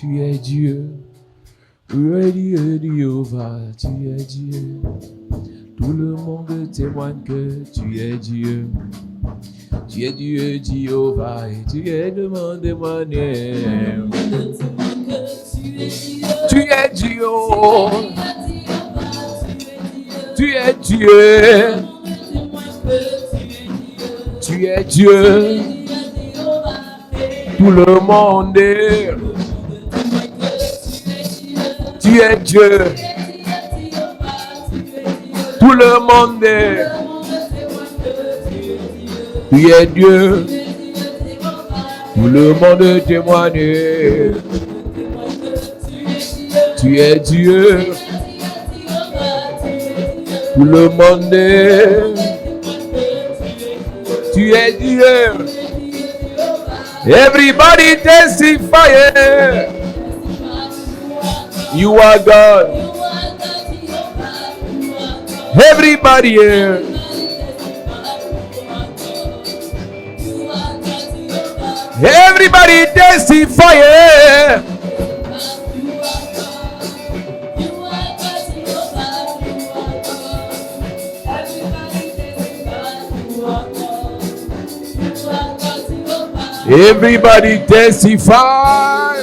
tu es Dieu. Tu es Dieu, Jéhovah, tu es Dieu. Tout le monde témoigne que tu es Dieu. Tu es Dieu, Jéhovah, et tu es demandé. Tu es Dieu. Tu es Dieu. Tu es Dieu. Tout le monde est. Tu es Dieu. Tout le monde est. Tu es Dieu. Tout le monde témoigne. Tu es Dieu. Tout le monde est. Tu es Dieu. Everybody testify. You are God. Everybody here. Everybody testify. Everybody testify.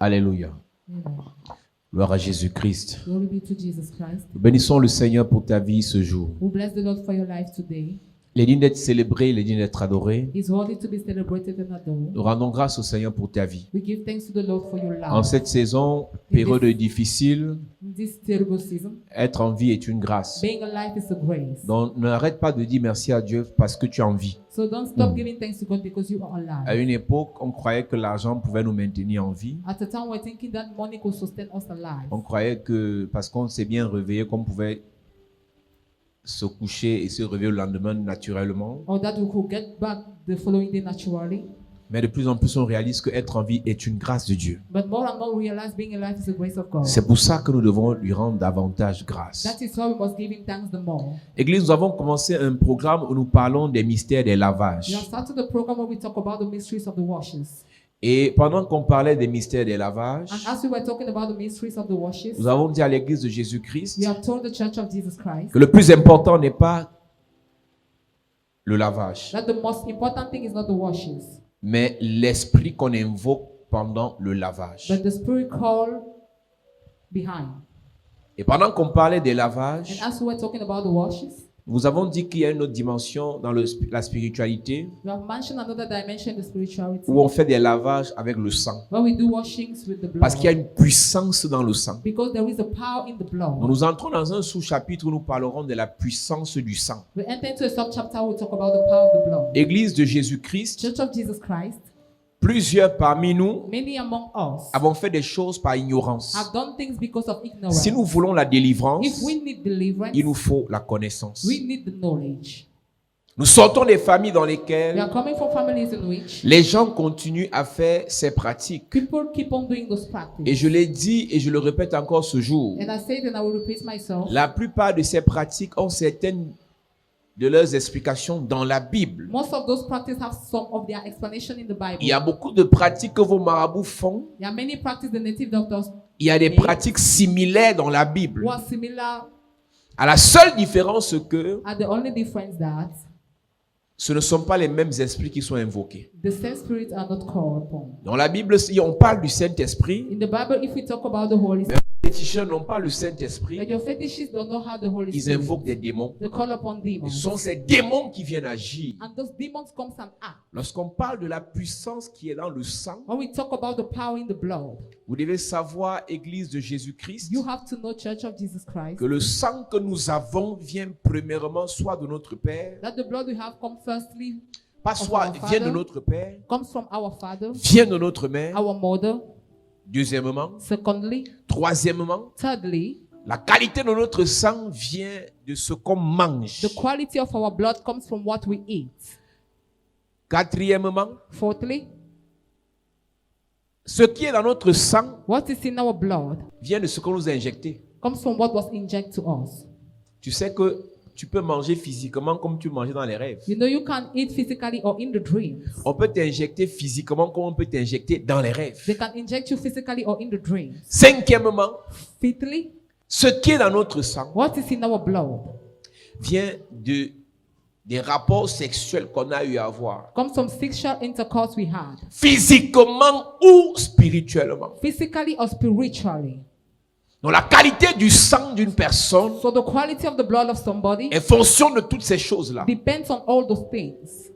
Alléluia. Gloire à Jésus-Christ. Glory be to Jesus Christ. Nous bénissons le Seigneur pour ta vie ce jour. We bless the Lord for your life today. Il est digne d'être célébré, il est digne d'être adoré. He's worthy to be celebrated and adored. Nous rendons grâce au Seigneur pour ta vie. We give thanks to the Lord for your life. En cette saison, période difficile, In this terrible season, être en vie est une grâce. being alive is a grace. Donc n'arrête pas de dire merci à Dieu parce que tu es en vie. So don't stop giving thanks to God because you are À alive. une époque, on croyait que l'argent pouvait nous maintenir en vie. At a time we're thinking that money could sustain us alive. On croyait que parce qu'on s'est bien réveillé, qu'on pouvait se coucher et se réveiller le lendemain naturellement. Or that we could get back the following day naturally. Mais de plus en plus, on réalise que être en vie est une grâce de Dieu. But more and more we realize being alive is a grace of God. C'est pour ça que nous devons lui rendre davantage grâce. That is why we must give him thanks the more. Église, nous avons commencé un programme où nous parlons des mystères des We have lavages. started the program where we talk about the mysteries of the washes. Et pendant qu'on parlait des mystères des And lavages, as we were talking about the mysteries of the washes, nous avons dit à l'église de Jésus-Christ we have told the Church of Jesus Christ que le plus important n'est pas le lavage, that the most important thing is not the washes, mais l'esprit qu'on invoque pendant le lavage. but the spirit call behind. Et pendant qu'on parlait des lavages, And as we were talking about the washes, nous avons dit qu'il y a une autre dimension dans la spiritualité we have mentioned another dimension in the spirituality où on fait des lavages avec le sang. where we do washings with the blood. Parce qu'il y a une puissance dans le sang. Because there is a power in the blood. Nous entrons dans un sous-chapitre où nous parlerons de la puissance du sang. We enter into a sub-chapter where we talk about the power of the blood. Église de Jésus-Christ, Church of Jesus Christ, plusieurs parmi nous many among us avons fait des choses par ignorance. have done things because of ignorance. Si nous voulons la délivrance, If we need deliverance, il nous faut la connaissance. we need the knowledge. Nous sortons des familles dans We lesquelles are coming from families in which les gens continuent à faire ces pratiques. people keep on doing those practices. Et je l'ai dit et je le répète encore ce jour. And I say it and I will repeat myself. La plupart de ces pratiques ont certaines de leurs explications dans la Bible. Most of those practices have some of their explanation in the Bible. Il y a beaucoup de pratiques que vos marabouts font. There are many practices the native doctors Il y a des pratiques similaires dans la Bible. who are similar, À la seule différence que are the only difference that ce ne sont pas les mêmes esprits qui sont invoqués. the same spirits are not called upon. Dans la Bible, si on parle du Saint-Esprit, In the Bible, if we talk about the Holy Spirit, les féticheurs n'ont pas le Saint-Esprit, but your fetishists don't know how the Holy ils Spirit. invoquent des démons. They call upon Et demons. ce sont ces démons qui viennent agir. And those demons comes and act. Lorsqu'on parle de la puissance qui est dans le sang, When we talk about the power in the blood, vous devez savoir, Église de Jésus-Christ, you have to know, Church of Jesus Christ, que le sang que nous avons vient premièrement soit de notre Père, that the blood we have come firstly, pas soit our vient de Father. notre Père, comes from our Father, vient de notre mère, our Mother. deuxièmement, Secondly, troisièmement, thirdly, la qualité de notre sang vient de ce qu'on mange. the quality of our blood comes from what we eat. Quatrièmement, Fourthly, Ce qui est dans notre sang What is in our blood vient de ce qu'on nous a injecté. comes from what was injected to us. Tu sais que tu peux manger physiquement comme tu mangeais dans les rêves. You know you can eat physically or in the dreams. On peut t'injecter physiquement comme on peut t'injecter dans les rêves. They can inject you physically or in the dreams. Cinquièmement, Fifthly, ce qui est dans notre sang what is in our blood vient des rapports sexuels qu'on a eu à avoir. comes from sexual intercourse we had, Physiquement ou spirituellement. physically or spiritually. Donc la qualité du sang d'une personne So the quality of the blood of somebody est fonction de toutes ces choses-là. depends on all those things.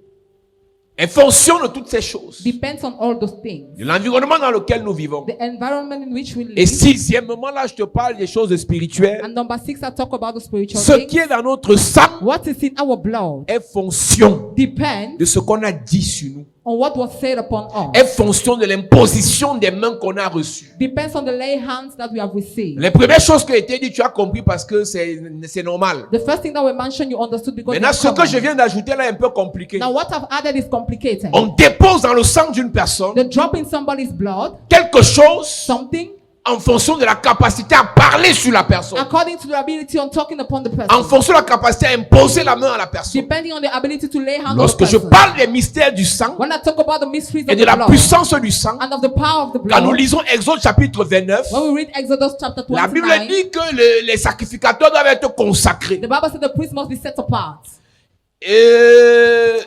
Est fonction de toutes ces choses. Depends on all those things. De l'environnement dans lequel nous vivons. The environment in which we Et live. sixièmement, là, je te parle des choses spirituelles. And number 6, I talk about the spiritual Ce things. qui est dans notre sang What is in our blood est fonction depends de ce qu'on a dit sur nous. on what was said upon us. Est fonction de l'imposition des mains qu'on a reçues. Depends on the lay hands that we have received. Les premières choses qui ont été dites, tu as compris parce que c'est normal. The first thing that we mentioned, you understood because Maintenant, it's ce que common. je viens d'ajouter là est un peu compliqué. Now what I've added is complicated. On dépose dans le sang d'une personne The drop in somebody's blood, quelque chose something, en fonction de la capacité à parler sur la personne. according to the ability on talking upon the En person. fonction de la capacité à imposer la main à la personne. Depending on the ability to lay hands on the Lorsque je person. parle des mystères du sang When I talk about the mysteries et of de the la blood puissance du sang, and of the power of the quand nous blood, lisons Exode chapitre 29, when we read Exodus chapter la Bible 29, dit que les sacrificateurs doivent être consacrés. the Bible said the priest must be set apart.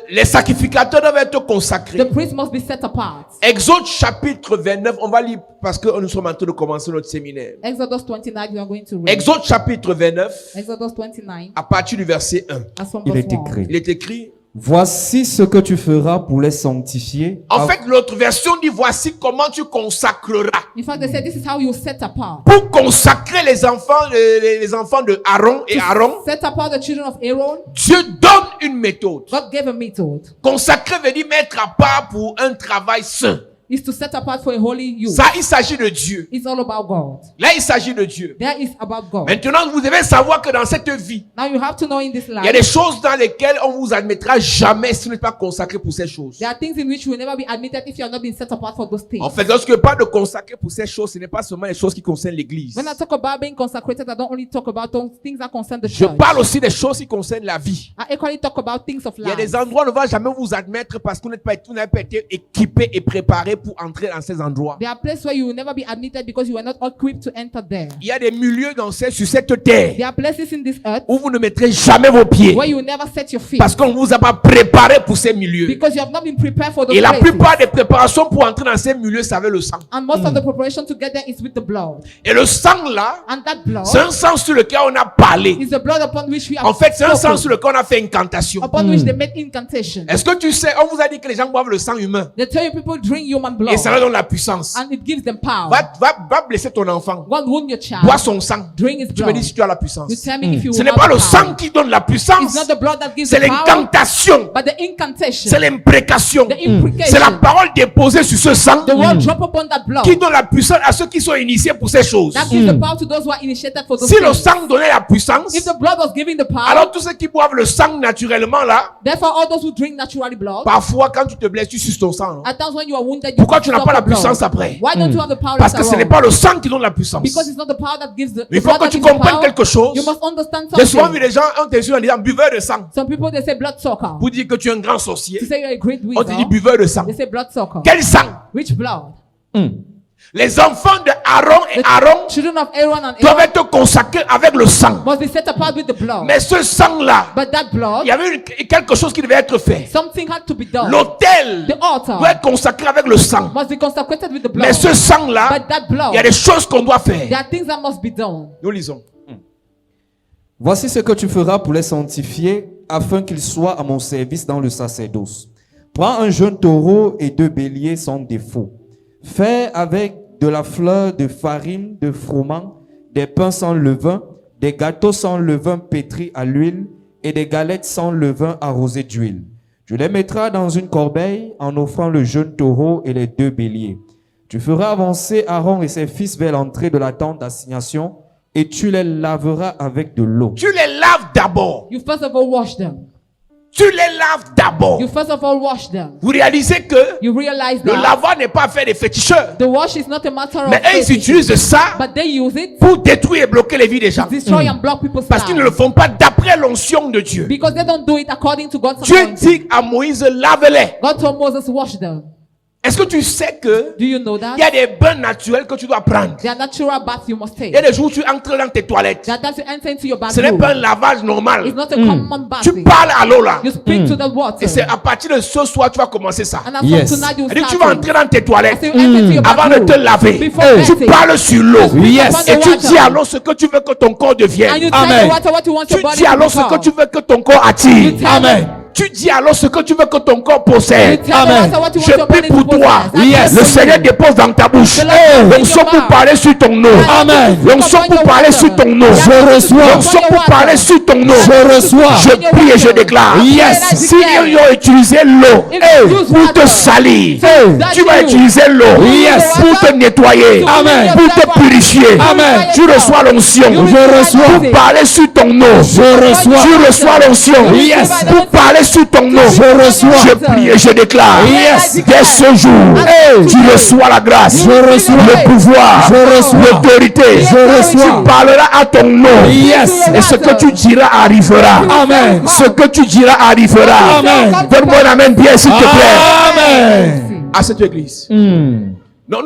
Les sacrificateurs doivent être consacrés. The priest must be set apart. Exode chapitre 29, on va lire parce que nous sommes en train de commencer notre séminaire. Exodus 29, we are going to read. Exode chapitre 29, Exodus 29, à partir du verset 1. as from Il verse est 1. écrit. Il est écrit. Voici ce que tu feras pour les sanctifier. En fait, l'autre version dit voici comment tu consacreras. In fact, they said this is how you set apart. Pour consacrer les enfants de Aaron et Aaron, Set apart the children of Aaron. Dieu donne une méthode. God gave a method. Consacrer veut dire mettre à part pour un travail saint. Is to set apart for a holy use. Ça, il s'agit de Dieu. It's all about God. Là, il s'agit de Dieu. There is about God. Maintenant, vous devez savoir que dans cette vie, Now you have to know in this il y a des life, choses dans lesquelles on vous admettra jamais si vous n'êtes pas consacré pour ces choses. there are things in which you will never be admitted if you are not being set apart for those things. En fait, lorsque je parle de consacrer pour ces choses, ce n'est pas seulement les choses qui concernent l'église. When I talk about being consecrated, I don't only talk about those things that concern the Je church. parle aussi des choses qui concernent la vie. I equally talk about things of Il y a life. des endroits où on ne va jamais vous admettre parce que vous n'avez pas été équipé et préparé pour entrer dans ces endroits. There are places where you will never be admitted because you were not equipped to enter there. Il y a des milieux sur cette terre There are places in this earth où vous ne mettrez jamais vos pieds where you will never set your feet parce qu'on ne vous a pas préparé pour ces milieux. because you have not been prepared for those Et la places. plupart des préparations pour entrer dans ces milieux, c'est avec le sang. And most of the preparation to get there is with the blood. Et le sang là, And that blood c'est un sang sur lequel on a parlé. is the blood upon which we have En fait, c'est un sang spoken, sur lequel on a fait incantation. upon which they made incantation. Est-ce que tu sais, on vous a dit que les gens boivent le sang humain They tell you people drink human blood et ça leur donne la puissance. and it gives them power. Va blesser ton enfant. God wound your child. Bois son sang. Drink his Tu me blood. dis si tu as la puissance. You tell me if you Ce will n'est have pas the le power. sang qui donne la It's puissance, not the blood that gives c'est the power, l'incantation, but the incantation, c'est l'imprécation, the imprecation, c'est la parole déposée sur ce sang the word drop upon that blood qui donne la puissance à ceux qui sont initiés pour ces choses. that gives the power to those who are initiated for those Si le things. sang donnait la puissance, If the blood was giving the power, alors tous ceux qui boivent le sang naturellement là, therefore all those who drink naturally blood, parfois quand tu te blesses, tu suces ton sang. Non? at times when you are wounded, you Pourquoi tu n'as stop pas la the blood. puissance après? Why don't you have the power Parce que later ce n'est on? pas le sang qui donne la puissance. Because it's not the power that gives the Il faut blood que that tu gives the comprennes power. quelque chose. You must understand J'ai souvent vu something. des gens ont un disant buveur de sang Some people they say blood sucker. pour dire que tu es un grand sorcier. To say you're a great On te dit wizard, buveur de sang. they say blood sucker. Quel sang? Which blood? Les enfants de Aaron et Aaron Children of Aaron and doivent Aaron être consacrés avec le sang. must be set apart with the blood. Mais ce sang-là, But that il blood, y avait quelque chose qui devait être fait. something had to be done. L'autel The altar doit être consacré avec le sang. must be consecrated with the blood. Mais ce sang-là, But that blood, il y a des choses qu'on doit there faire. are things that must be done. Nous lisons. Voici ce que tu feras pour les sanctifier, afin qu'ils soient à mon service dans le sacerdoce. Prends un jeune taureau et 2 béliers sans défaut. Fais avec de la fleur de farine de froment, des pains sans levain, des gâteaux sans levain pétris à l'huile et des galettes sans levain arrosées d'huile. Tu les mettras dans une corbeille en offrant le jeune taureau et les 2 béliers. Tu feras avancer Aaron et ses fils vers l'entrée de la tente d'assignation et tu les laveras avec de l'eau. Tu les laves d'abord. You first of all wash them. tu les laves d'abord. You first of all wash them. Vous réalisez que You realize le that lavage n'est pas fait des féticheurs. the wash is not a matter of Mais eux, ils faith, utilisent ça but they use it pour détruire et bloquer les vies des gens. to destroy and block people's Parce qu'ils ne le lives. font pas d'après l'onction de Dieu. Because they don't do it according to God's Dieu anointing. dit à Moïse, lave-les. God told Moses, wash them. Est-ce que tu sais que Do you know that? il y a des bains naturels que tu dois prendre? There are natural baths you must Il take. y a des jours où tu entres dans tes toilettes. There are times you enter into your Ce n'est bathroom. pas un lavage normal. It's not a common bath. Tu parles à l'eau là. You speak to the water. Et c'est à partir de ce soir tu vas commencer ça. And as Yes. from tonight you C'est-à-dire, tu start vas it. entrer dans tes As toilettes you enter into your avant de bathroom, te laver. before Tu bathing, parles sur l'eau. Yes. Et tu water. dis alors ce que tu veux que ton corps and devienne. you Amen. tell the water what you want Tu your body dis to alors ce que become. tu veux que ton corps attire. You tell Amen. Tu dis alors ce que tu veux que ton corps You possède. tell the Amen. water what you Je want your prie body to pour toi. possess. Yes. Le Seigneur dépose dans ta bouche The Lord puts in l'onction your pour mouth. parler sur ton nom. Amen. L'onction pour parler sur ton nom. Je reçois. L'onction pour parler sur ton nom. Je reçois. Je prie et je déclare. Yes. Si ils ont utilisé l'eau pour te salir, tu vas utiliser l'eau Yes. pour te nettoyer, Amen. pour te purifier. Amen. Tu reçois l'onction. Je reçois. Pour parler sur ton nom. Je reçois. Tu reçois l'onction. Yes. Pour parler sur ton nom. Je reçois. Je prie et je déclare. Yes. Dès ce jour, tu reçois la grâce, Je reçois. le pouvoir, Je reçois. l'autorité. Je reçois. Tu parleras à ton nom. Yes. Et ce que tu diras arrivera. Amen. Ce que tu diras arrivera. Amen. Donne-moi un amen bien, s'il te plaît. Amen. À cette église. Non,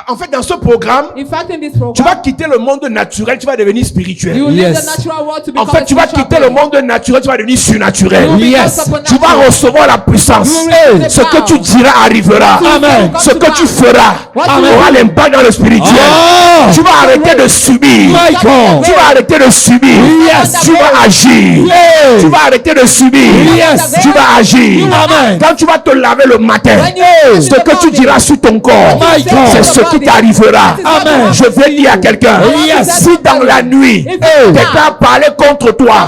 en fait, dans ce programme, In fact, in this tu vas program, quitter le monde naturel, tu vas devenir you spirituel. leave Yes. the natural world to En become fait, tu vas quitter le monde naturel, tu vas devenir surnaturel. You will become Yes. supernatural. Tu vas recevoir la puissance. You will Ce que tu receive diras arrivera. Amen. Ce que tu feras aura l'impact dans le spirituel. Oh. Tu vas arrêter de subir. My God. Tu vas arrêter de subir. Yes. Tu vas agir. Yes. Tu vas arrêter de subir. Yes. Tu vas agir. Amen. Quand tu vas te laver le matin, When you ce que tu diras sur ton corps, My God. c'est ce qui t'arrivera. Amen. Je vais dire à quelqu'un, Yes. si dans la nuit, quelqu'un a parlé contre toi,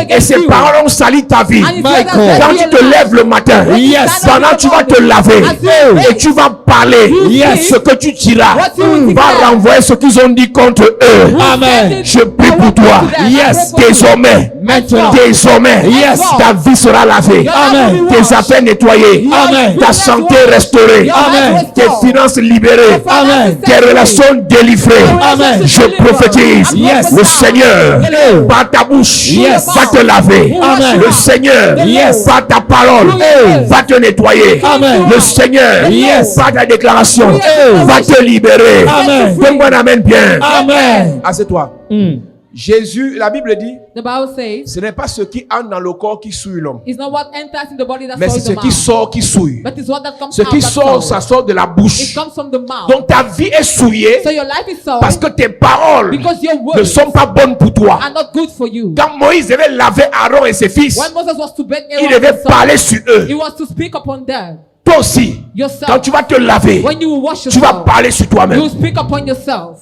et ses paroles ont sali ta vie, quand tu te lèves le matin, Yes. pendant tu vas te laver, et tu vas parler, Yes. ce que tu diras you va renvoyer ce qu'ils ont dit contre eux. Amen. Je prie pour toi. Yes. Désormais, Maintenant. désormais, Yes. ta vie sera lavée. Amen. Tes affaires nettoyées. Amen. Ta santé restaurée. Amen. Tes finances libérées. Amen. Tes relations délivrées. Amen. Je prophétise. Yes. Le Seigneur, Hello. par ta bouche, Yes. va te laver. Amen. Le Seigneur, Yes. par ta parole, va te nettoyer. Amen. Le Seigneur, Yes. par ta déclaration, Yes. va te libérer. Amen. Donne-moi un amen bien. Amen. Assieds-toi. Jésus, la Bible dit, The Bible says, ce n'est pas ce qui entre dans le corps qui souille l'homme, it's not what enters in the body that mais c'est soils ce the qui mouth, sort qui souille. but it's what that comes Ce out qui that sort, soils. ça sort de la It bouche. comes from the mouth. Donc ta vie est souillée So your life is soiled parce que tes paroles because your ne words sont pas bonnes pour toi. are not good for you. Quand Moïse devait laver Aaron et ses fils, When Moses was to beg il Aaron devait his son, parler sur eux. he was to speak upon them. Toi aussi, Yourself. quand tu vas te laver, When you wash tu vas yourself, parler sur you toi-même. speak upon yourself.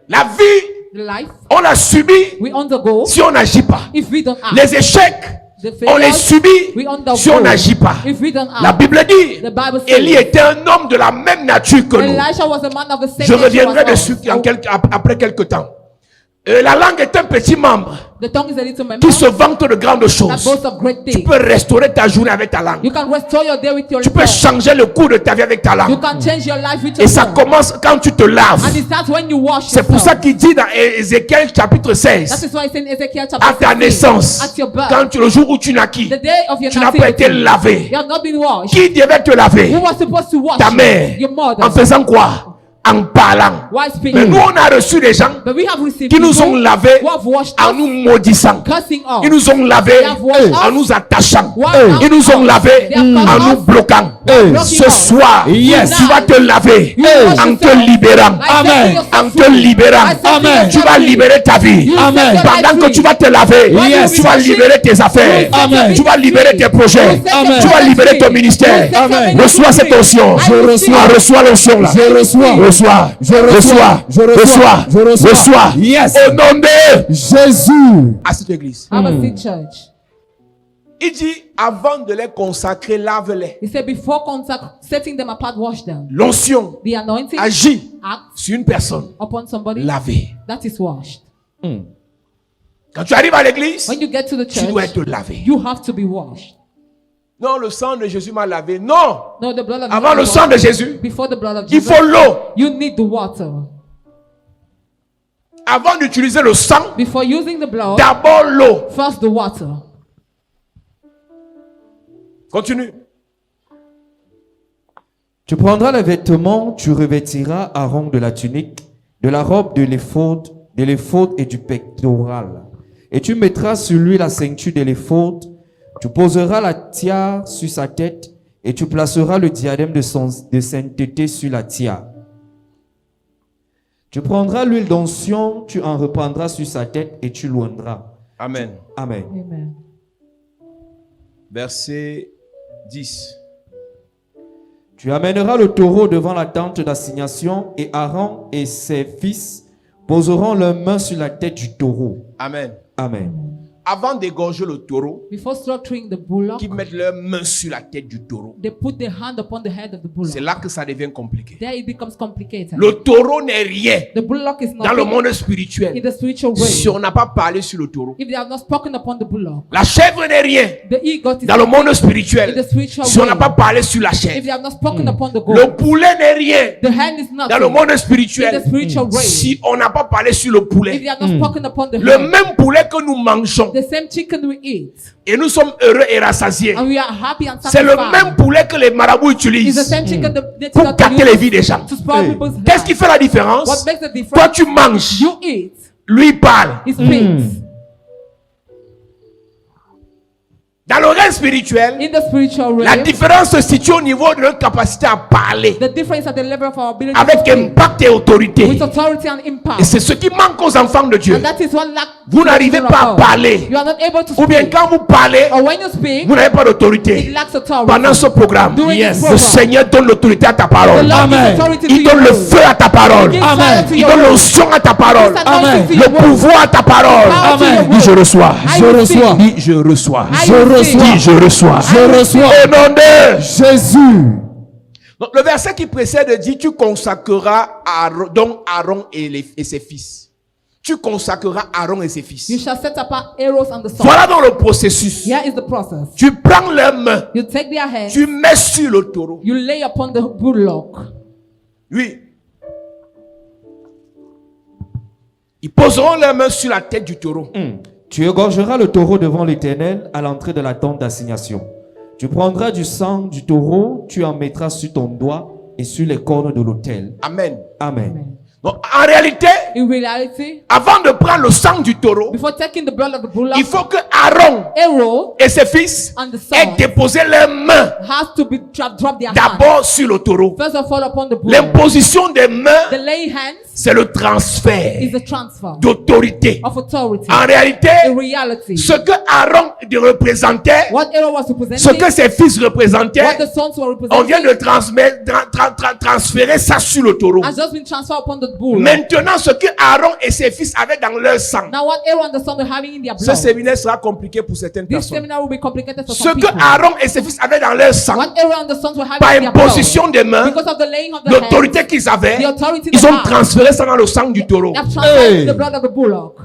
La vie, The life on l'a subie we undergo si on n'agit pas. if we don't act. Les échecs, The on les failures subit we undergo si on n'agit pas. if we don't La act. Bible dit, The Bible says Élie était un homme de la même nature que nous. Elisha was a man of the same Je nature reviendrai as us. dessus après quelques temps. La langue est un petit membre The tongue is a little member qui se vante de grandes that choses. boasts of great Tu things. peux restaurer ta journée avec ta langue. You can restore your day with your Tu peux tongue. changer le cours de ta vie avec ta You langue. can change your life with Et your ça tongue. commence quand tu te laves. And it starts when you wash C'est pour ça yourself. qu'il dit dans Ézéchiel chapitre That 16, is why it's in Ezekiel à chapter ta 16, naissance, at your birth, quand le jour où tu naquis, the day of your tu n'as pas été nativity, lavé. you have not been washed. Qui devait te laver? Who was supposed to wash Ta you? mère. Your mother. En faisant quoi? En parlant. Why Mais speaking? nous, on a reçu des gens But we have received qui nous ont people lavés who have washed en us, nous maudissant. cursing us. Ils nous ont lavés have washed en us, nous attachant. washed Ils nous ont us. lavés They have en caused nous us, bloquant. blocking Ce us. soir, Yes. tu vas te laver wash en te yourself. libérant. Like Amen. setting yourself En te free. libérant. Like setting Amen. yourself Tu vas free. libérer ta vie. You Amen. set your life Pendant que free. tu vas te laver, Yes. tu vas libérer tes affaires. Amen. Tu vas libérer tes projets. Amen. Tu vas libérer ton ministère. Amen. Reçois cette onction. Je reçois. Reçois l'onction là. Je reçois. Reçois. Je reçois. Je reçois. Je reçois. Reçois. Yes. Au nom de Jésus. à cette église. Have a seat, church. Il dit avant de les consacrer, lave-les. He said, before setting them apart, wash them. L'onction The anointing agit acts sur une personne upon somebody lavée. that is washed. Quand tu arrives à l'église, When you get to the tu dois church, être lavé. you have to be washed. Non, le sang de Jésus m'a lavé. Non. No, the blood of Avant le Jesus sang de washed you. Jésus, Before the blood of il Jesus, faut l'eau. you need the water. Avant d'utiliser le sang, Before using the blood, d'abord l'eau. first the water. Continue. Tu prendras les vêtements, tu revêtiras Aaron de la tunique, de la robe de l'éphod et du pectoral. Et tu mettras sur lui la ceinture de l'éphod, tu poseras la tiare sur sa tête et tu placeras le diadème de sainteté sur la tiare. Tu prendras l'huile d'onction, tu en reprendras sur sa tête et tu l'oindras. Amen. Amen. Amen. Verset 10. Tu amèneras le taureau devant la tente d'assignation et Aaron et ses fils poseront leurs mains sur la tête du taureau. Amen. Amen. Avant d'égorger le taureau, Before slaughtering the bullock, qu'ils mettent leurs mains sur la tête du taureau. they put their hand upon the head of the bullock. C'est là que ça devient compliqué. There it becomes complicated. Le taureau n'est rien The bullock is dans le not monde in spirituel the spiritual way. si on n'a pas parlé sur le taureau. If they have not spoken upon the bullock, La chèvre n'est rien the eagle is dans le monde in spirituel the spiritual si on way. n'a pas parlé sur la If chèvre. they have not spoken upon the Le goat, poulet n'est rien the hand is not dans le monde spirituel in the spiritual way. si on n'a pas parlé sur le If poulet. they have not spoken upon the Le hand, même poulet que nous mangeons the same chicken we eat, et nous sommes heureux et rassasiés, and we are happy and c'est le satisfied. même poulet que les marabouts It's the utilisent same chicken the native pour doctor gâter les uses vies des gens. to spoil Hey. people's Qu'est-ce qui lives. fait la différence? What makes the difference? Toi tu manges, You eat, lui parle. he speaks. Dans le règne spirituel, In the spiritual la realm, différence se situe au niveau de notre capacité à parler the difference at the level of our ability avec to speak impact et autorité. with authority and Et impact. c'est ce qui manque aux enfants de Dieu. And that is what lack. Vous n'arrivez pas à parler. You are not able to Ou bien speak. quand vous parlez, Or when you speak, vous n'avez pas it d'autorité. lacks authority. Pendant ce programme, During Yes. this le program, Seigneur donne l'autorité à ta the parole. Lord Amen. gives authority Il to donne your le word. feu à ta parole. Gives Amen. fire to Il your donne word. l'onction à ta parole. Gives anointing Amen. to Le your word. pouvoir à ta parole. Power to your Amen. Dis word. je reçois. I Je receive. reçois. Dis je reçois. I Je receive. reçois. Dis je reçois. Je reçois. Au nom de Jésus. Donc, le verset qui précède dit tu consacreras donc Aaron et ses fils. Tu consacreras Aaron et ses You fils. shall set apart arrows and the sword. Voilà dans le processus. Here is the process. Tu prends leurs mains, You take their hands, tu mets sur le taureau. you lay upon the bullock. Oui. Ils poseront leurs mains sur la tête du taureau. Tu égorgeras le taureau devant l'Éternel à l'entrée de la tente d'assignation. Tu prendras du sang du taureau, tu en mettras sur ton doigt et sur les cornes de l'autel. Amen. Amen. Donc, en réalité, In reality, avant de prendre le sang du taureau, before taking the blood of the bullock, il faut que Aaron Aaron et ses fils and the aient son déposé leurs mains has to be drop their hands. d'abord sur le taureau. First of all, upon the bullock. L'imposition des mains, The lay hands c'est le transfert is a transfer d'autorité. of authority. En réalité, In reality, ce que Aaron représentait, what Aaron was ce representing, que ses fils représentaient, what the sons were on vient de representing, transférer ça sur le taureau. has just been transferred upon the bull. Maintenant, ce que Aaron et ses fils avaient dans leur sang, Now, what Aaron and the son were having in their ce blood, séminaire sera compliqué pour certaines this personnes. seminar will be complicated for Ce some que people. Aaron et ses fils avaient dans leur sang, What Aaron and the sons were having par in their blood, imposition des mains, because of the laying of the hands, l'autorité qu'ils avaient, the authority ils they ont have, transféré ça dans le sang du taureau. they have transferred Hey. the blood of the bullock.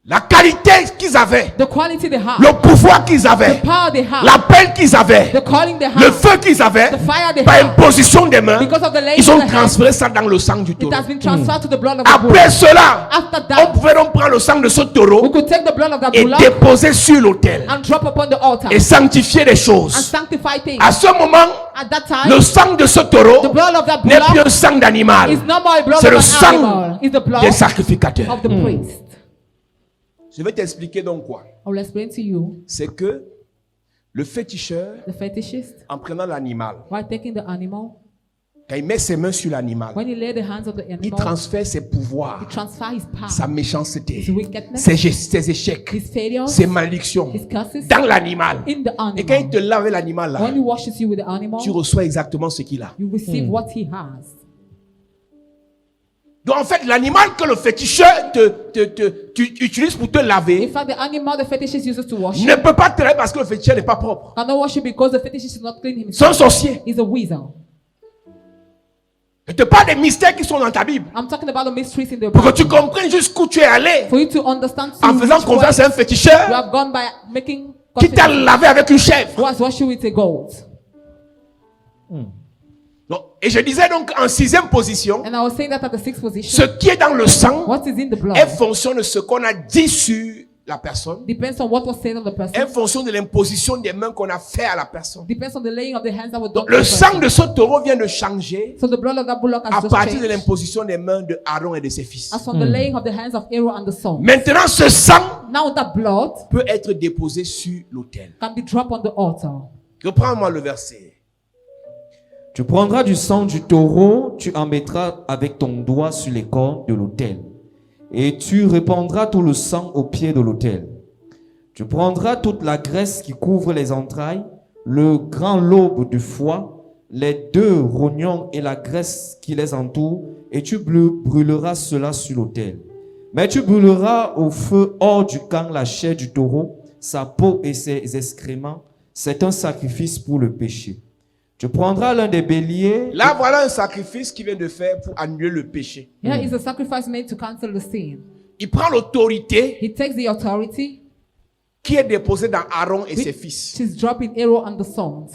La qualité qu'ils avaient, The quality they have, le pouvoir qu'ils the avaient, power they have, l'appel qu'ils avaient, the calling they le have, feu qu'ils avaient, the fire they par have, imposition des mains, because of the laying ils of ont the hands, transféré ça dans le sang du it taureau. has been transferred to the blood of the Après bullock. cela, After on that, pouvait donc prendre le sang de ce we taureau could take the blood of that et bullock déposer sur l'autel and drop upon the altar et sanctifier les and choses. sanctify things. À ce moment, At that time, le sang de ce the taureau blood of that n'est plus bullock un sang d'animal, is no more a blood c'est of le an sang animal. It's the blood des sacrificateurs. of the priest. Je vais t'expliquer donc quoi. I will explain to you. C'est que le féticheur, The fetishist, en prenant l'animal, while taking the animal, quand il met ses mains sur l'animal, when he lay the hands of the il animal, transfère ses pouvoirs, he transfer his power, sa méchanceté, his wickedness, ses échecs, his failures, ses malédictions his curses dans l'animal. in the Et quand il animal. te lave avec l'animal là, When he washes you with the animal, tu reçois exactement ce qu'il a. you receive what he has. Donc en fait, l'animal que le féticheur tu utilises pour te In laver fact, the animal the fetishist uses to wash ne peut pas te laver parce que le féticheur n'est pas propre. cannot wash you because the fetishist is not clean C'est un himself. sorcier. He's a weasel. Je te parle des mystères qui sont dans ta Bible. I'm talking about the mysteries in the Pour que Bible. tu comprennes jusqu'où tu es allé. For you to understand En faisant which confiance way à un féticheur you have gone by making qui t'a confidence. lavé avec une chèvre. Who has washed you with a goat. Non. Et je disais donc en 6e position, And I was saying that at the sixth ce position, qui est dans le sang what is in the blood est fonction de ce qu'on a dit sur la personne, depends on what was said of the person, est fonction de l'imposition des mains qu'on a fait à la personne. depends on the laying of the hands that were done. Donc, to the le sang person. de ce taureau vient de changer So the blood of that bullock à has just partir de changed l'imposition des mains de Aaron et de ses fils. as from the laying of the hands of Aaron and the sons. Maintenant, ce sang Now that blood peut être déposé sur l'autel. can be dropped on the altar. Reprends-moi le verset. Tu prendras du sang du taureau, tu en mettras avec ton doigt sur les cornes de l'autel, et tu répandras tout le sang au pied de l'autel. Tu prendras toute la graisse qui couvre les entrailles, le grand lobe du foie, les 2 rognons et la graisse qui les entoure, et tu brûleras cela sur l'autel. Mais tu brûleras au feu hors du camp la chair du taureau, sa peau et ses excréments. C'est un sacrifice pour le péché. Tu prendras l'un des béliers. Là, voilà un sacrifice qu'il vient de faire pour annuler le péché. Here is a sacrifice made to cancel the sin. Il prend l'autorité He takes the authority qui est déposée dans Aaron et ses fils. which is dropped in Aaron and the sons.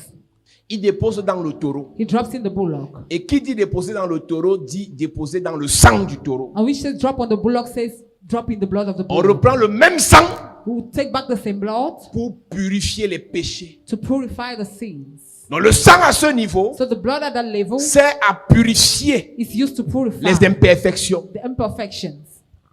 Il dépose dans le taureau. He drops in the bullock. Et qui dit déposer dans le taureau, dit déposer dans le sang du taureau. And which says drop on the bullock says drop in the blood of the On bullock. reprend le même sang We will take back the same blood pour purifier les péchés. to purify the sins. Donc le sang à ce niveau So the blood at that level sert à purifier is used to purify les imperfections. the imperfections.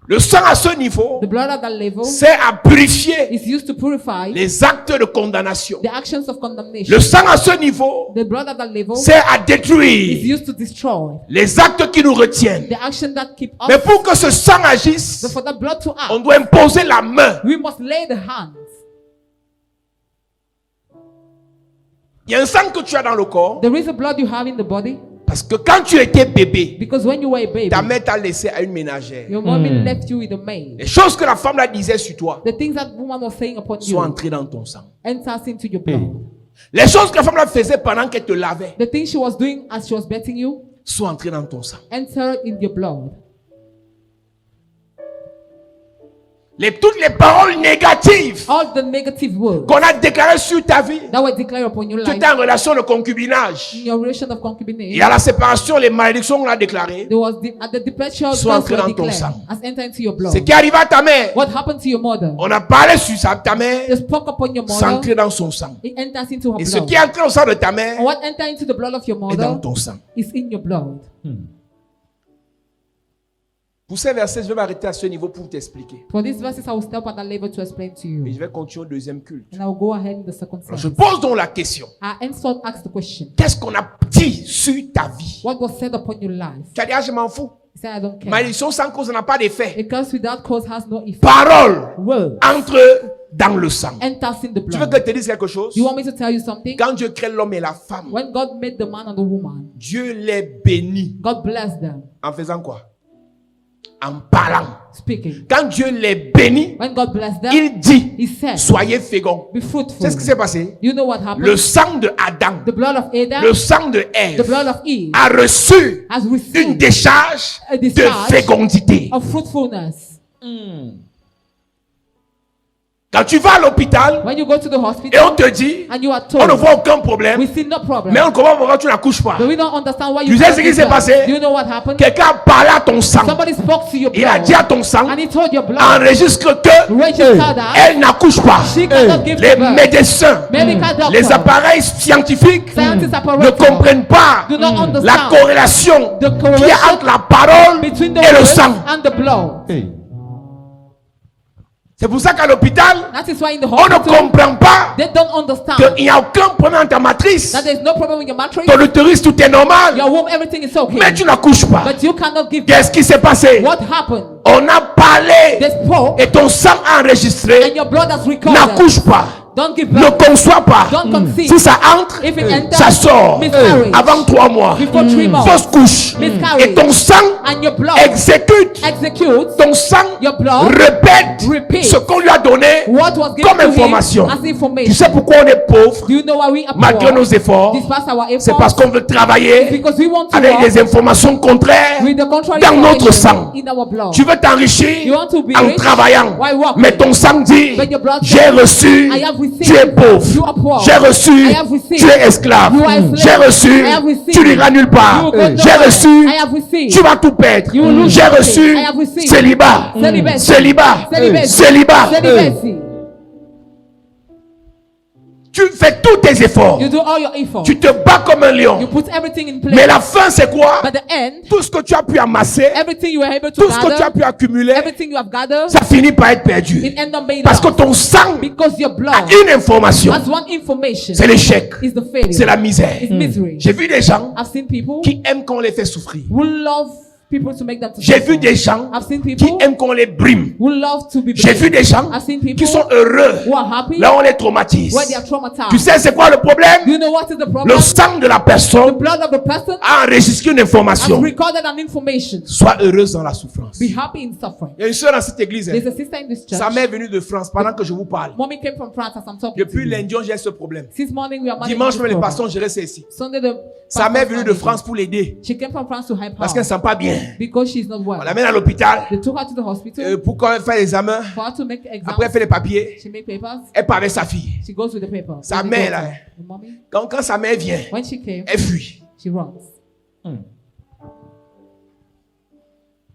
Le sang à ce niveau The blood at that level sert à purifier is used to purify les actes de condamnation. the actions of condemnation. Le sang à ce niveau The blood at that level sert à is détruire used to destroy les actes qui nous retiennent. the action that keep us. Mais pour que ce sang agisse, But for that blood to on act, doit imposer la main. we must lay the hands. Il y a un sang que tu as dans le corps There is a blood you have in the body parce que quand tu étais bébé, because when you were a baby, ta mère t'a laissé à une ménagère. your mommy left you with a maid. Les choses que la femme là disait sur toi The things that woman was saying upon sont you entrées dans ton sang. enters into your blood. Les choses que la femme là faisait pendant qu'elle te lavait The things she was doing as she was bathing you sont entrées dans ton sang. enter in your blood. Toutes les paroles négatives All the negative words qu'on a déclarées sur ta vie, that were declared upon your tu life étais en relation de concubinage. in your relation of Et concubinage. à la séparation, les malédictions qu'on a déclarées, There was at the departure Soit those entré were dans ton declared sang. as enter into your blood. ce qui arriva à ta mère, What happened to your mother? on a parlé sur ta mère, They spoke upon your c'est mother. entré dans son sang. It enters into her Et ce blood. qui est entré au sang de ta mère And what enters into the blood of your est dans mother ton sang. is in your blood. Pour ces versets, je vais m'arrêter à ce niveau pour t'expliquer. For these verses, I will step at that level to explain to Et you. je vais continuer au deuxième culte. And I will go ahead in the second Alors, je service. pose donc la question. I answered, asked the question. Qu'est-ce qu'on a dit sur ta vie? What was said upon your life? Tu as dit, ah, je m'en fous. He said, I don't care. Malédiction sans cause n'a pas d'effet. A curse without cause has no effect. Parole Word entre dans le sang. enters in the Tu veux blood. que je te dise quelque chose? You want me to tell you something? Quand Dieu crée l'homme et la femme, When God made the man and the woman, Dieu les bénit. God blessed them. En faisant quoi? En parlant. Speaking. Quand Dieu les bénit, When God blessed them, il dit, He said, soyez féconds. be fruitful. C'est ce qui s'est passé. You know what happened? Le sang de Adam, The blood of Adam, le sang de the Ève blood of Eve a reçu has une received décharge a de discharge fécondité. of fruitfulness. Quand tu vas à l'hôpital When you go to the et hospital on te dit, and you are on ne told, voit aucun problème, we see no problem, mais on comprend pourquoi tu n'accouches pas. but we don't understand why Tu you sais can't ce qui give s'est birth. passé? Do you know what happened? Quelqu'un a parlé à ton sang. Somebody spoke to your Il a blood dit à ton sang, and he told your blood, enregistre que register that elle n'accouche pas. she cannot give Les birth. médecins, Medical doctor, les appareils scientifiques scientists ne apparatus comprennent pas do not la understand corrélation the qui correlation est entre la parole between the et le word sang. and the blood. C'est pour ça qu'à l'hôpital, That is why in the on ne hospital comprend pas they don't understand qu'il n'y a aucun problème dans ta matrice. that there is no problem with your mattress, Ton utérus, tout est normal. your womb, everything is okay, Mais tu n'accouches pas. but you cannot give birth. Qu'est-ce qui s'est passé? What happened? On a parlé They spoke et ton sang a enregistré. and your blood has recorded. N'accouche pas. Don't give Ne birth. conçois pas. Don't conceive. Si ça entre, If it enters, ça sort. miscarriage. Avant 3 mois. Before 3 months. Fausse couche. Miscarriage. Et ton sang And your blood exécute. executes Ton sang your blood répète repeats ce qu'on lui a donné what was given comme to him information. as Tu information. sais pourquoi on est pauvre Do you know why we are malgré poor? nos efforts? Despite our C'est efforts, parce qu'on veut travailler because we want to avec work des informations contraires with the contrary dans notre information sang. in our blood. Tu veux t'enrichir You want to be en rich? travaillant, Why work? mais ton sang dit, But your blood j'ai says, reçu, I have received. tu es You pauvre. are poor. J'ai reçu, I have received. tu es esclave. You are a slave. J'ai reçu, I have received. tu n'iras nulle part. You will go J'ai nowhere. reçu, I have received. tu vas tout perdre. You will lose J'ai everything. reçu, I have received. célibat. Celibacy. Célibat. Celibacy. Célibat. Celibacy. Tu fais tous tes efforts. You do all your efforts. Tu te bats comme un You lion. put everything in place. Mais la fin, c'est quoi? But the end, Tout ce que tu as pu amasser, everything you were able to tout ce que tu as gather, pu accumuler, everything you have gathered, ça finit par être perdu. it end up being Parce que lost. ton sang Because your a blood une information. has one information. C'est l'échec. Is the failure. C'est la misère. It's misery. J'ai vu des gens I've seen people qui aiment qu'on les fait souffrir. who love people to make them to J'ai suffer. vu des gens I've seen qui people aiment qu'on les brime. who love to be J'ai blamed. vu des gens I've seen people qui sont heureux. who are happy Là, on les traumatise. when they are traumatized. Tu sais, c'est quoi le Do problème? you know what is the problem? Le sang de la The personne blood of the person a enregistré une has information. recorded an information. Sois heureuse dans la souffrance. Be happy in suffering. Il y a une soeur dans cette église. There's a sister in this church. Sa mère est venue de France pendant que je vous parle. Mommy came from France as I'm talking to Depuis you. lundi, j'ai ce problème. Since morning we are managing Dimanche, this même les problem. pasteurs géraient ça ici. Sunday the Sa mère est pastors venue de managing. France pour l'aider. She came from France to help Parce qu'elle ne her se sent pas bien. because she's not On well. l'amène à l'hôpital They took her to the hospital pour qu'on fasse l'examen. for her to make exams. Après, elle fait les papiers. She make papers. Elle part avec sa fille. She goes with the paper. Sa with the mère, daughter. là. The mommy, Quand sa mère vient, when she came, elle fuit. she runs.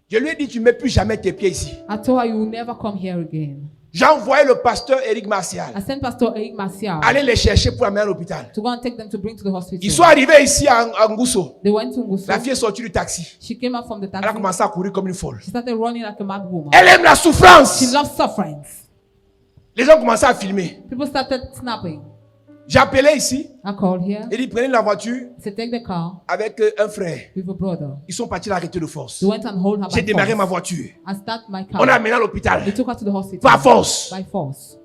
Je lui ai dit, tu ne mets plus jamais tes pieds ici. I told her you will never come here again. J'ai envoyé le pasteur Eric Martial I sent Pastor Eric Martial aller les chercher pour l'amener à l'hôpital. to go and take them to bring to the hospital. Ils sont arrivés ici à Ngousso. They went to Nguso. La fille est sortie du taxi. She came out from the Elle a taxi. commencé à courir comme une folle. She started running like a mad woman. Elle aime la souffrance. She loves suffering. Les gens commençaient à filmer. People started snapping. J'ai appelé ici. I called here. Il dit, prenez la voiture I said, take the car avec un frère. with a brother. Ils sont partis l'arrêter de force. They went and hold her J'ai by démarré force. ma voiture. I start my car. On l'a amené à l'hôpital. They took her to the hospital. Par force. By force.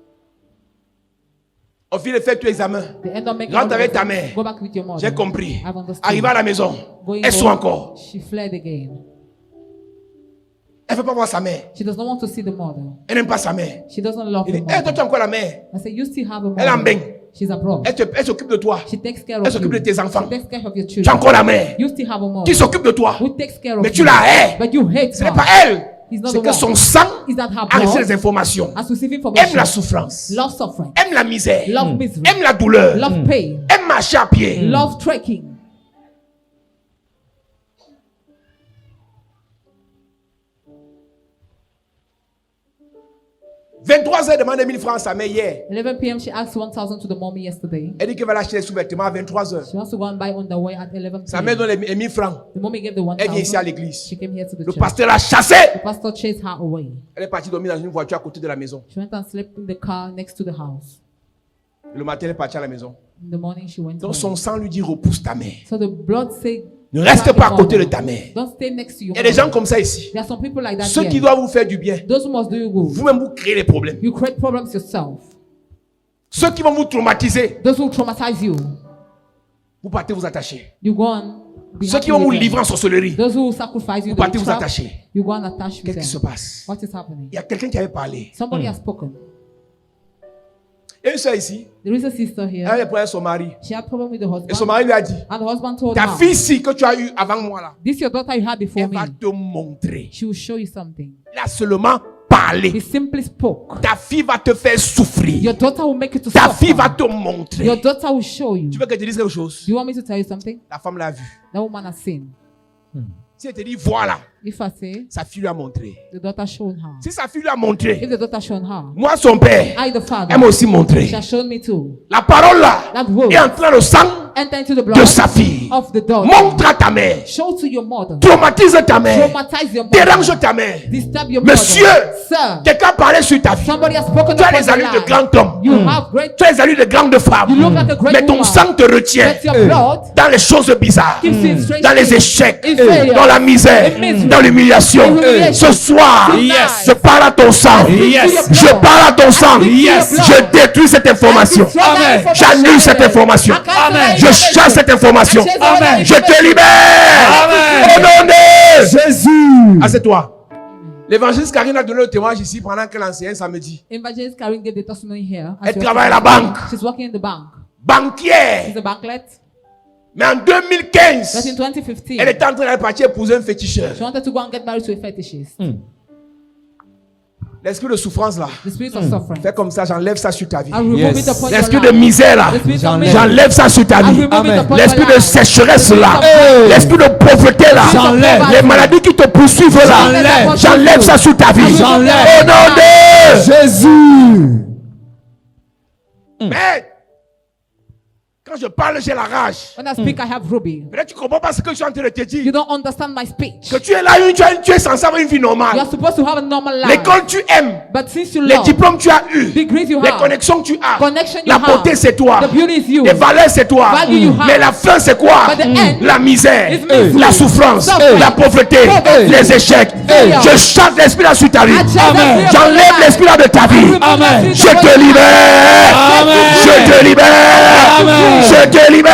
On fit le fait tout examen. They end up making Rentre all avec the- ta mère. Go back with your mother. J'ai compris. I've understood. Arrivé à la maison, Going elles sont home, encore. she fled again. Elle ne veut pas voir sa mère. She does not want to see the mother. Elle n'aime pas sa mère. She doesn't love Il the dit, hey, toi, mother. tu as encore la mère. I said, you still have a Elle en mother. baigne. She's abroad. Elle s'occupe de toi. She takes care Elle of s'occupe you. de tes enfants. She takes care of your Tu as children. encore la mère. You still have a Qui mother. s'occupe de toi. Who takes care of Mais you. tu la hais. But you hate Ce n'est her. pas elle. He's not C'est the que one. son sang Is that her a reçu blood les informations. has received Aime information. la souffrance. Love suffering. Aime la misère. Love misery. Aime la douleur. Love pain. Aime marcher à pied. Love trekking. « 23h, demande 1000 francs à sa mère hier. 11 p.m. she asked 1,000 to the mommy yesterday. Elle dit qu'elle va l'acheter les sous-vêtements à 23h. She wants to go and buy underwear at 11 Sa mère p.m. donne les 1000 francs. The mommy gave the Elle vient ici à 1,000. l'église. She came here to the Le church. pasteur l'a chassée. The pastor chased her away. Elle est partie dormir dans une voiture à côté de la maison. She went and slept in the car next to the house. Et le matin, elle est partie à la maison. In the morning she went Donc home. son sang lui dit repousse ta mère. So the blood said, Ne reste pas à côté de ta mère. don't stay next to your Il y a des mother. gens comme ça ici. There are some people like that Ceux qui here. doivent vous faire du bien. Those who must do you good. Vous-même, vous créez les problèmes. You create problems yourself. Ceux qui vont vous traumatiser. Those who traumatize you. Vous partez vous attacher. You go on. be Ceux happy qui vont with vous them. livrer en sorcellerie. Those who sacrifice you, Vous the partez vous witchcraft, attacher. you go and attach with Qu'est-ce qui se them. passe? What is happening? Il y a quelqu'un qui avait parlé. Somebody has spoken. Il y a une soeur ici. There is a sister Elle here. avait problème avec son mari. She had problem with the Et son husband. mari lui a dit, And the husband told ta her, fille-ci que tu as eue avant moi là, this your daughter you had before elle me. va te montrer. She will show you something. Il a seulement parlé. He simply spoke. Ta fille va te faire souffrir. Your daughter will make you to Ta suffer. fille va te montrer. Your daughter will show you. Tu veux que je te dise quelque chose? Do you want me to tell you something? La femme l'a vu. That woman has seen. Si elle te dit, voilà, If I say, sa fille lui a montré. the daughter shown her. Si sa fille lui a montré, If the daughter shown her, moi, son père, I, the father, elle m'a aussi montré. she has shown me too. La parole là That word est entrée dans le sang enter into the de blood sa fille. of the daughter. Montre à ta mère. Show to your mother. Traumatise ta mère. Traumatize your mother. Dérange ta mère. Disturb your Monsieur, mother. Sir, quelqu'un a parlé sur ta vie. somebody has spoken Tu as upon les your allures de life. grand homme. You have great, Tu as les allures de grande femme. you look like a great Mais ton woman. sang te retient But your blood dans les choses bizarres, keeps you in strange dans les things. échecs, In failure. dans la misère, In misery. dans l'humiliation. In humiliation. Ce soir, Yes. je parle à ton ton sang. Yes. Je parle à ton sang. Yes. Je détruis cette information. Amen. J'annule cette information. Amen. Je chasse cette information. Amen. Je te libère. Amen. Au nom de Jésus. Assieds-toi. L'évangéliste Karine a donné le témoignage ici pendant qu'elle enseignait samedi. Evangelist Karen gave the testimony here. Elle travaille à la banque. She's working in the bank. Banquière. She's a banklet. Mais en But 2015, in 2015, elle était en train d'aller partir épouser un féticheur. she wanted to go and get married to a fetishist. L'esprit de souffrance là. The spirit of suffering. Fais comme ça, j'enlève ça sur ta vie. I remove Yes. it upon your L'esprit life. de misère là. The spirit of J'enlève. misery. J'enlève ça sur ta I vie. remove Amen. it upon L'esprit your de life. sécheresse là. Hey. L'esprit de pauvreté là. J'enlève. Les maladies qui te poursuivent là. J'enlève. J'enlève ça sur ta vie. J'enlève. Au nom de Jésus. Mais quand je parle, j'ai la rage. When I speak, I have ruby. Peut-être tu comprends pas ce que je suis en train de te You dire. don't understand my speech. Que tu es là, tu es censé avoir une vie You are normale. supposed to have a normal life. L'école tu aimes. But since you Les love, diplômes tu as eu. degrees you Les have, connexions que tu as. connection you La have, beauté c'est toi. the beauty is you. Les valeurs c'est toi. Value you have. Mais la fin c'est quoi? But the end La misère, is misery. la souffrance, Suffering. la pauvreté, Poverty. les échecs. Failure. Je chante l'esprit là sur ta vie. I chant Amen. the spirit of J'enlève life. l'esprit là de ta vie. Amen. Je te libère. Amen. Je te libère. Amen. Je te libère.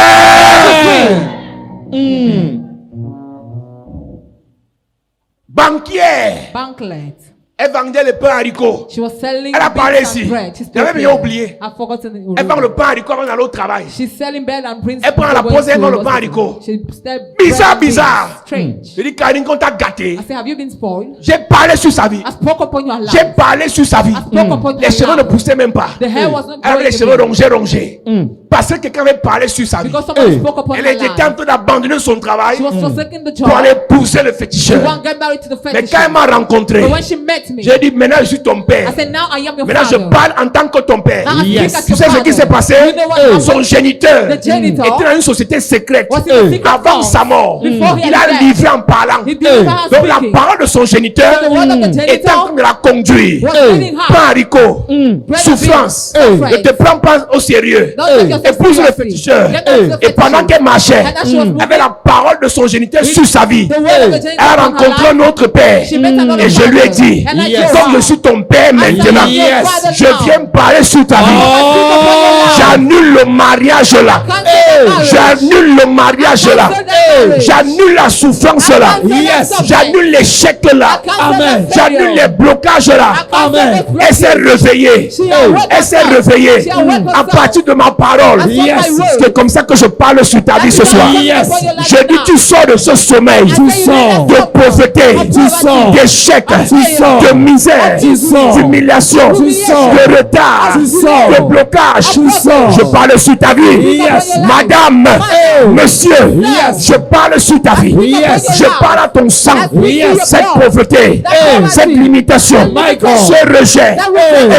Banquière. Banklet. Elle vendait le pain haricot. She was selling Elle a parlé beans and ici. bread. She's J'avais talking. bien oublié. I've forgotten it Elle vend already. le pain haricot avant d'aller au travail. She's selling bread and brings. Elle prend la people pause, elle to vend le hospital. pain haricot. She sell Bizarre, bread and bizarre. beans. Strange. Je dis, Karine, qu'on t'a gâté. I say, have you been spoiled? J'ai parlé sur sa vie. I spoke upon your life. J'ai parlé sur sa vie. I spoke upon your Les cheveux ne life. poussaient même pas. The hair was not Elle avait les growing cheveux again. rongés. Parce que quelqu'un avait parlé sur sa vie. Because someone spoke upon Elle her était life. en train d'abandonner son travail She was forsaking the job. pour aller pousser le She féticheur. won't get married to the Mais fetish. quand elle m'a rencontré, But when she met me, j'ai dit, maintenant je suis ton père. I said, now I am your Maintenant je father. parle en tant que ton père. Now I Yes. speak as Tu your sais ce father. qui s'est passé? You know what happened? Son géniteur The janitor était dans une société secrète. was in a secret Avant house. sa mort. Before he Il a had died. livré en parlant. He delivered her Donc la speaking. parole de son géniteur So the word of the était en train janitor de la conduire. was leading her. Pas haricot. Bread Souffrance. and beans. Ne te prends pas au sérieux. Don't take yourself Épouse le seriously. féticheur. Get down to the Et pendant fetish. qu'elle marchait, And as she was moving, avec la parole de son géniteur sur sa vie, the word of the janitor elle a upon her rencontré life, un autre père. she met another Et je lui ai father. dit, And I Yes. told comme her, je suis ton père maintenant, I am your father je now. viens parler sur ta vie. J'annule le mariage là. Cancel the marriage. J'annule le mariage là. Cancel the marriage. J'annule la souffrance là. Cancel the Yes. suffering. J'annule l'échec là. Cancel Amen. the J'annule failure. les blocages là. Cancel the Elle s'est réveillée. She awoke Elle s'est herself. réveillée She awoke à herself. partir de ma parole. That's what my word. C'est comme ça que je parle sur ta vie ce That's soir. what Yes. upon your life Je dis now. tu sors de ce sommeil I say you sors need de a pauvreté, Tu sors. d'échec, Tu sors. de misère, Tu sors. d'humiliation, Tu sors. de retard, Tu sors. de blocage. Tu sors. Je parle sur ta vie. Yes. Madame, monsieur, Yes. je parle sur ta vie. Yes. Je parle à ton sang. Yes. Cette pauvreté, cette limitation, My God. ce rejet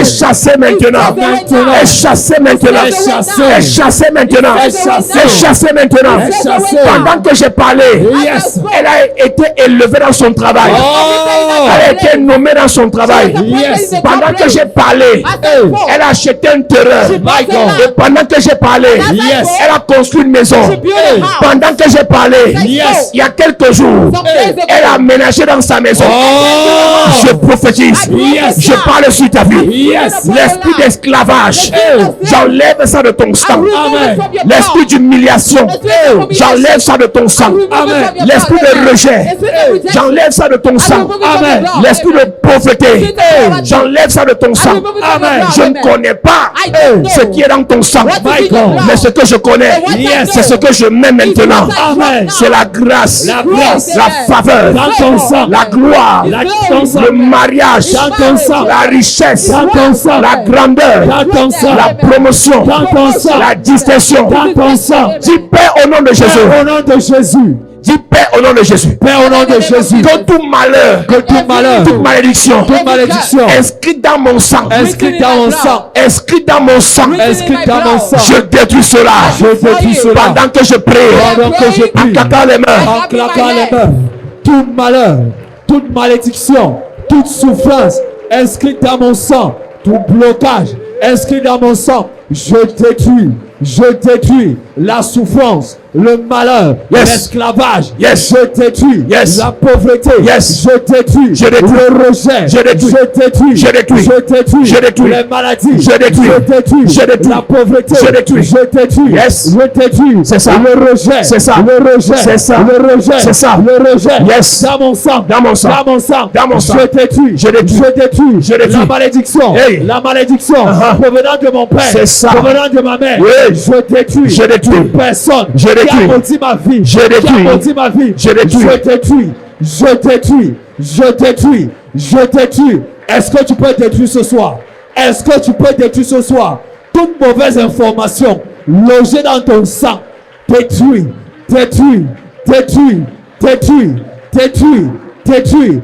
est chassé maintenant. Maintenant. Est chassé maintenant. Est chassé. Est chassé maintenant. Est chassé. Est chassé maintenant. Est chassé. Pendant que j'ai parlé, Yes. elle a été élevée dans son travail. Oh. Elle a été nommée dans son travail. Yes. Pendant que j'ai parlé, elle a acheté un terrain. My God. Et pendant que j'ai parlé, Yes. elle a construit une maison. Pendant que j'ai parlé, Yes. il y a quelques jours, elle a aménagé dans sa maison. Oh. Je prophétise. Yes. Je parle sur ta vie. Yes. L'esprit d'esclavage, j'enlève ça de ton sang. Amen. L'esprit d'humiliation, j'enlève ça de ton sang. Amen. L'esprit de rejet, j'enlève ça de ton sang. Amen. L'esprit de pauvreté, j'enlève ça de ton sang. Amen. Je ne connais pas ce qui est dans ton sang. My God. Mais ce que je connais, Yes. c'est ce que je mets maintenant. Amen. C'est la grâce, La grâce. la faveur, Dans ton sang. la gloire, Dans ton sang. le mariage, Dans ton sang. la richesse, Dans ton sang. la grandeur, Dans ton sang. la promotion, Dans ton sang. la distinction. Dans ton sang. Dis Père au nom de Jésus. Père, au nom de Jésus. Dis Père au nom de Jésus. Père, au nom de Jésus. Que tout malheur, Que tout malheur, toute malédiction, toute malédiction, inscrit dans mon sang, inscrit dans mon sang, inscrit dans mon sang, inscrit dans mon sang, je détruis cela. je détruis cela. Pendant que je prie, Pendant que je en prie, claquant les mains, en claquant les mains, tout malheur, toute malédiction, toute souffrance, inscrite dans mon sang, tout blocage, inscrit dans mon sang, je détruis la souffrance, le malheur, Yes. l'esclavage, Yes. je détruis. Yes. La pauvreté, Yes. je détruis. Je détruis. Le rejet, Je détruis. je détruis. Je détruis. Je détruis. Je détruis. Les maladies, Je détruis. Je détruis. Je détruis. La pauvreté, Je détruis. Je détruis. Yes. Je détruis. C'est ça. Le rejet, C'est ça. Le rejet, C'est ça. Le rejet, C'est ça. Le rejet. Yes. Dans mon sang, Dans mon sang. dans mon sang, Dans mon sang. Je détruis. Je détruis. Je détruis. Je détruis. La malédiction, Hey. la malédiction provenant de mon père, C'est ça. provenant de ma mère. Oui. Je détruis. Je détruis. Toute personne Je qui détruis. a maudit ma vie, Je détruis. qui a maudit ma vie. Je détruis. Je détruis. Je détruis. Je détruis. Je détruis. Est-ce que tu peux détruire ce soir? Est-ce que tu peux détruire ce soir? Toute mauvaise information logée dans ton sang, détruis, détruis, détruis, détruis, détruis, détruis.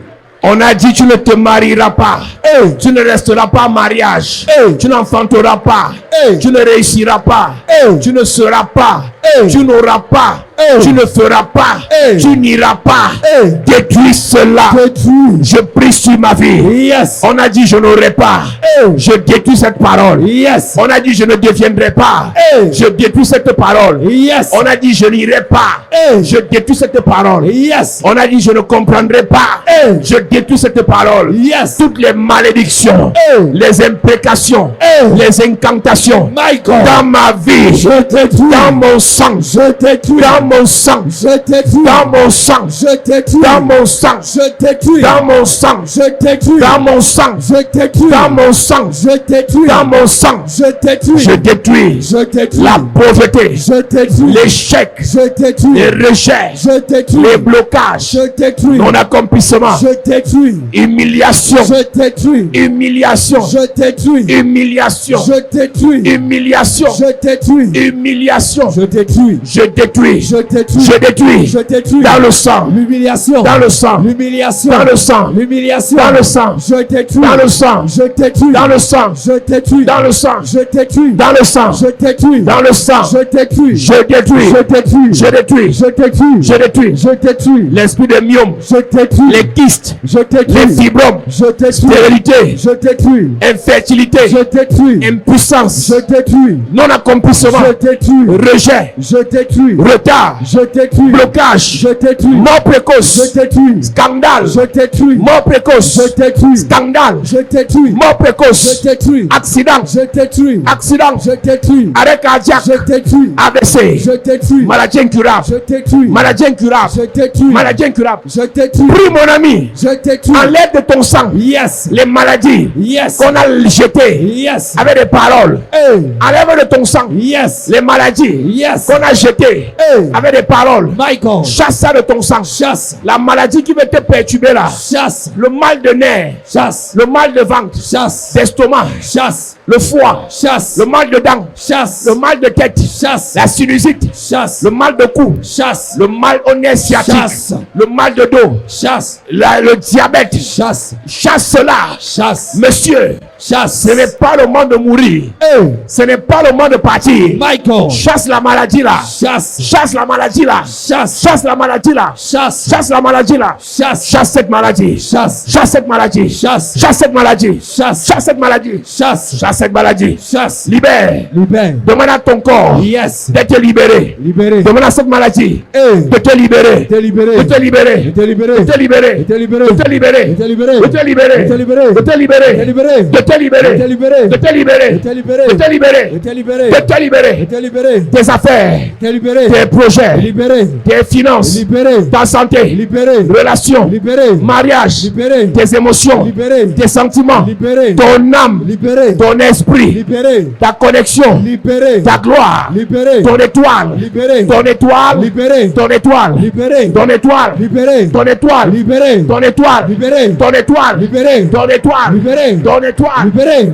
On a dit tu ne te marieras pas. Hey. Tu ne resteras pas en mariage. Hey. Tu n'enfanteras pas. Hey. Tu ne réussiras pas. Hey. Tu ne seras pas. Hey. Tu n'auras pas. Hey. Tu ne feras pas. Hey. Tu n'iras pas. Hey. Détruis cela. Détruis. Je prie sur ma vie. Yes. On a dit je n'aurai pas. Hey. Je détruis cette parole. Yes. On a dit je ne deviendrai pas. Hey. Je détruis cette parole. Yes. On a dit je n'irai pas. Hey. Je détruis cette parole. Yes. On a dit je ne comprendrai pas. Hey. Je détruis cette parole. Yes. Toutes les malédictions, Hey. les imprécations, Hey. les incantations My God. dans ma vie, Je détruis. dans mon sang, Je détruis. dans mon sang, Je détruis. dans mon sang, Je détruis. dans mon sang, Je détruis. dans mon sang, Je détruis. dans mon sang, Je détruis. dans mon sang, Je détruis. dans mon sang. Je détruis. Je détruis Je détruis. la pauvreté, Je détruis. l'échec, Je détruis. les rejets, Je détruis. les blocages, Je détruis. non-accomplissement, Je détruis. humiliation, Je détruis. humiliation, Je détruis. humiliation, Je détruis. humiliation, Je détruis. humiliation. Je détruis. Je détruis, Je détruis. je détruis Je détruis. dans le sang, L'humiliation. dans le sang, L'humiliation. dans le sang, L'humiliation. dans le sang, Je détruis. dans le sang, Je détruis. dans le sang, Je détruis. dans le sang, Je détruis. dans le sang, Je détruis. dans le sang. Je détruis. Je détruis, Je détruis. je détruis, Je détruis. je détruis Je détruis. l'esprit de myome, Je détruis. les kystes, Je les détruis. fibromes, Je détruis. stérilité, Je détruis. infertilité, Je détruis. impuissance, Je détruis. non-accomplissement, Je détruis. rejet, Je détruis. retard, Je détruis. blocage, Je détruis. mort précoce, Je détruis. scandale, Je détruis. mort précoce, Je détruis. scandale, Je détruis. mort précoce, Je détruis. accident, Je détruis. accident, Je détruis. arrêt cardiaque, Je détruis. AVC, Je détruis. maladie incurable, Je détruis. maladie incurable, Je détruis. maladie incurable. Je détruis. Prie mon ami, Je détruis. enlève de ton sang Yes. les maladies Yes. qu'on a jetées Yes. avec des paroles. Hey. Enlève de ton sang Yes. les maladies Yes. qu'on a jetées Hey. avec des paroles. Michael. Chasse ça de ton sang. Chasse. La maladie qui veut te perturber là. Chasse. Le mal de nerfs, Chasse. le mal de ventre, Chasse. d'estomac, Chasse. le foie, Chasse. le mal de dents, Chasse. le mal de tête, Chasse. la sinusite, Chasse. le mal de cou, Chasse. le mal au nerf sciatique, Chasse. le mal de dos, Chasse. le diabète. Chasse. Chasse cela. Chasse. Monsieur, Chasse. ce n'est pas le moment de mourir. Hey. Ce n'est pas le moment de partir. Michael. Chasse la maladie là. Chasse. Chasse la maladie là. Chasse. Chasse la maladie là. Chasse. Chasse la maladie là. Chasse. Chasse cette maladie. Chasse. Chasse cette maladie. Chasse. Chasse cette maladie. Chasse. Chasse cette maladie. Chasse. Chasse cette maladie. Chasse. Libère. Libère. Demande à ton corps Yes. d'être libéré. Libéré. Demande à cette maladie Hey. de te libérer. T'es libéré. De te libérer. T'es libéré. De te libérer. T'es libéré. De te libérer. T'es libéré. De te libérer. T'es libéré. De te libérer. T'es libéré. De te libérer. T'es libéré. De te libérer. T'es libéré. De te libérer. T'es libéré. De te libérer. T'es libéré. Tes affaires, T'es libéré. tes projets, Libéré. tes finances, Libéré. ta santé, Libéré. relations, Libéré. mariage, Libéré. tes émotions, Libéré. tes sentiments, Libéré. ton âme, Libéré. ton esprit, Libéré. ta connexion, Libéré. ta gloire, Libéré. ton étoile, Libéré. ton étoile, Libéré. ton étoile, Libéré. ton étoile, Libéré. ton étoile, Libéré. ton étoile, Libéré. ton étoile, Libéré. ton étoile, Libéré. ton étoile. Libéré.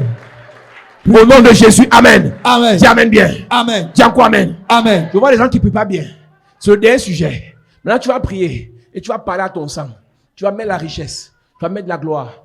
Au nom de Jésus, amen. Amen. Dis amen bien. Amen. Dis encore amen. Amen. Je vois les gens qui ne prient pas bien. C'est le dernier sujet. Maintenant, tu vas prier et tu vas parler à ton sang. Tu vas mettre la richesse. Tu vas mettre la gloire.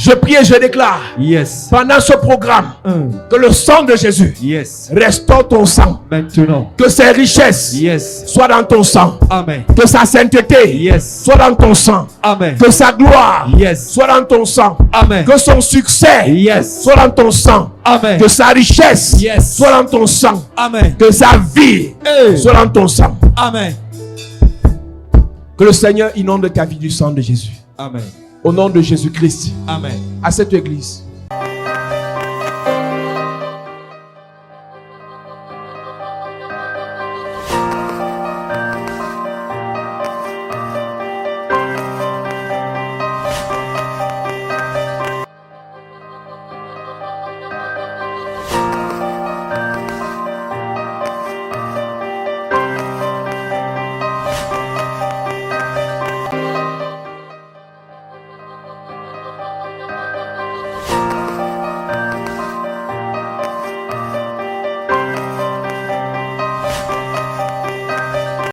Je prie et je déclare Yes. pendant ce programme que le sang de Jésus Yes. restaure ton sang. Maintenant. Que ses richesses Yes. soient dans ton sang. Amen. Que sa sainteté Yes. soit dans ton sang. Amen. Que sa gloire Yes. soit dans ton sang. Amen. Que son succès Yes. soit dans ton sang. Amen. Que sa richesse Yes. soit dans ton sang. Amen. Que sa vie soit dans ton sang. Amen. Que le Seigneur inonde ta vie du sang de Jésus. Amen. Au nom de Jésus-Christ. Amen. À cette église,